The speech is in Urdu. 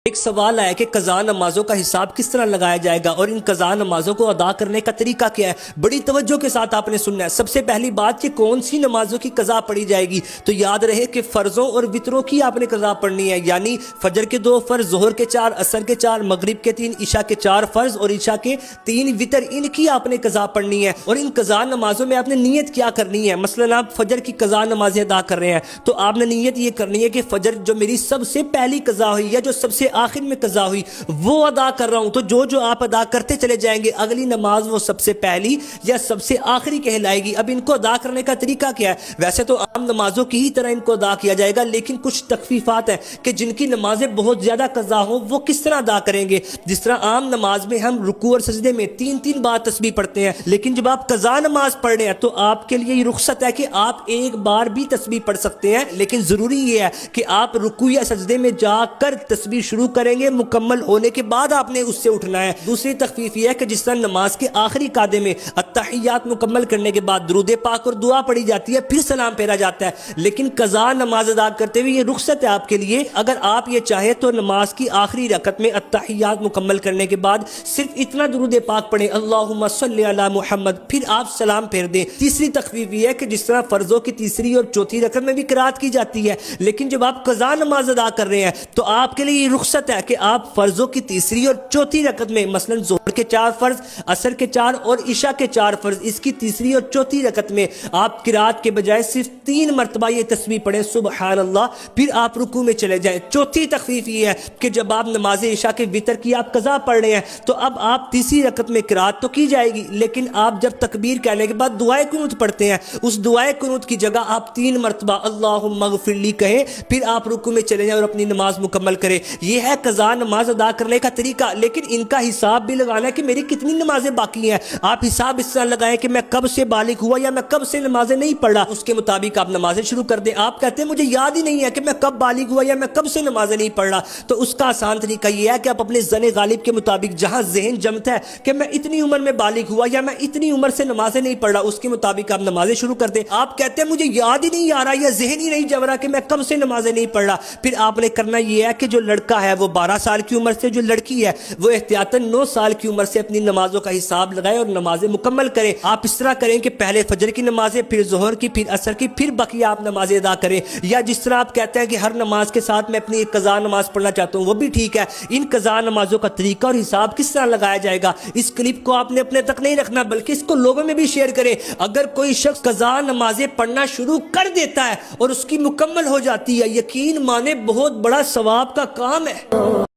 ایک سوال آیا کہ قضا نمازوں کا حساب کس طرح لگایا جائے گا اور ان قضا نمازوں کو ادا کرنے کا طریقہ کیا ہے۔ بڑی توجہ کے ساتھ آپ نے سننا ہے۔ سب سے پہلی بات کہ کون سی نمازوں کی قضا پڑھی جائے گی، تو یاد رہے کہ فرضوں اور وطروں کی آپ نے قضا پڑھنی ہے، یعنی فجر کے 2 فرض، ظہر کے 4، عصر کے 4، مغرب کے 3، عشاء کے 4 فرض اور عشاء کے 3 وطر، ان کی آپ نے قضا پڑھنی ہے۔ اور ان قضا نمازوں میں آپ نے نیت کیا کرنی ہے۔ مثلا آپ فجر کی قضا نمازیں ادا کر رہے ہیں تو آپ نے نیت یہ کرنی ہے کہ فجر جو میری سب سے پہلی قضا ہوئی یا جو سب سے آخر میں قضا ہوئی وہ ادا کر رہا ہوں، تو جو آپ ادا کرتے چلے جائیں گے اگلی نماز وہ سب سے پہلی یا سب سے آخری کہلائے گی۔ اب ان کو ادا کرنے کا طریقہ کیا ہے؟ ویسے تو عام نمازوں کی ہی طرح ان کو ادا کیا جائے گا، لیکن کچھ تخفیفات ہیں کہ جن کی نمازیں بہت زیادہ قضا ہوں وہ کس طرح ادا کریں گے۔ جس طرح عام نماز میں ہم رکوع اور سجدے میں 3 بار تسبیح پڑھتے ہیں، لیکن جب آپ قضا نماز پڑھ رہے ہیں تو آپ کے لیے یہ رخصت ہے کہ آپ ایک بار بھی تسبیح پڑھ سکتے ہیں، لیکن ضروری یہ ہے کہ آپ رکوع یا سجدے میں جا کر تسبیح شروع کریں گے، مکمل ہونے کے بعد آپ نے اس سے اٹھنا ہے۔ دوسری تخفیف یہ ہے کہ جس طرح نماز کے آخری قاعدے میں التحیات مکمل کرنے کے بعد درود پاک اور دعا پڑھی جاتی ہے، پھر سلام پھیرا جاتا ہے، لیکن قضا نماز ادا کرتے ہوئے یہ رخصت ہے آپ کے لیے، اگر آپ یہ چاہیں تو نماز کی آخری رکعت میں التحیات مکمل کرنے کے بعد صرف اتنا درود پاک پڑھیں، اللہم صلی علی محمد، پھر آپ سلام پھیر دیں۔ تیسری تخفیف یہ ہے کہ جس طرح فرضوں کی تیسری اور چوتھی رکعت میں بھی قرات کی جاتی ہے، لیکن جب آپ قضا نماز ادا کر رہے ہیں تو آپ کے لیے یہ رخصت ہے کہ آپ فرضوں کی تیسری اور چوتھی رکعت میں مثلا ظہر کے 4 فرض، عصر کے 4 اور عشاء کے 4 فرض، اس کی تیسری اور چوتھی رکعت میں آپ قرات کے بجائے صرف 3 مرتبہ یہ تسبیح پڑھیں سبحان اللہ، پھر آپ رکوع میں چلے جائیں۔ چوتھی تخفیف یہ ہے کہ جب آپ نماز عشاء کے وتر کی آپ قضا پڑھ رہے ہیں تو اب آپ تیسری رکعت میں قرات تو کی جائے گی، لیکن آپ جب تکبیر کہنے کے بعد دعائے قنوت پڑھتے ہیں، اس دعائے قنوت کی جگہ آپ 3 مرتبہ اللہم اغفر لی کہیں، پھر آپ رکوع میں چلے جائیں اور اپنی نماز مکمل کریں۔ یہ ہے قضا نماز ادا کرنے کا طریقہ، لیکن ان کا حساب بھی لگانا ہے کہ میری کتنی نمازیں باقی ہیں۔ آپ حساب اس طرح لگائیں کہ میں کب سے بالغ ہوا یا میں کب سے نمازیں نہیں پڑھ رہا، اس کے مطابق آپ نمازیں شروع کر دیں۔ آپ کہتے ہیں مجھے یاد ہی نہیں ہے کہ میں کب بالغ ہوا یا میں کب سے نمازیں نہیں پڑھ رہا، تو اس کا آسان طریقہ یہ ہے کہ آپ اپنے ذہن غالب کے مطابق جہاں ذہن جمتا ہے کہ میں اتنی عمر میں بالغ ہوا یا میں اتنی عمر سے نمازیں نہیں پڑھ رہا، اس کے مطابق آپ نمازیں شروع کر دیں۔ آپ کہتے ہیں مجھے یاد ہی نہیں آ رہا یا ذہن ہی نہیں جم رہا کہ میں کب سے نمازیں نہیں پڑھ رہا، پھر آپ نے کرنا یہ ہے کہ جو لڑکا ہے وہ 12 سال کی عمر سے، جو لڑکی ہے وہ احتیاطاً 9 سال کی عمر سے اپنی نمازوں کا حساب لگائے اور نمازیں مکمل کریں۔ آپ اس طرح کریں کہ پہلے فجر کی نمازیں، پھر ظہر کی، پھر عصر کی، پھر بقیہ آپ نمازیں ادا کریں، یا جس طرح آپ کہتے ہیں کہ ہر نماز کے ساتھ میں اپنی ایک قضا نماز پڑھنا چاہتا ہوں، وہ بھی ٹھیک ہے۔ ان قضا نمازوں کا طریقہ اور حساب کس طرح لگایا جائے گا، اس کلپ کو آپ نے اپنے تک نہیں رکھنا بلکہ اس کو لوگوں میں بھی شیئر کریں۔ اگر کوئی شخص قضا نمازیں پڑھنا شروع کر دیتا ہے اور اس کی مکمل ہو جاتی ہے، یقین مانے بہت بڑا ثواب کا کام ہے۔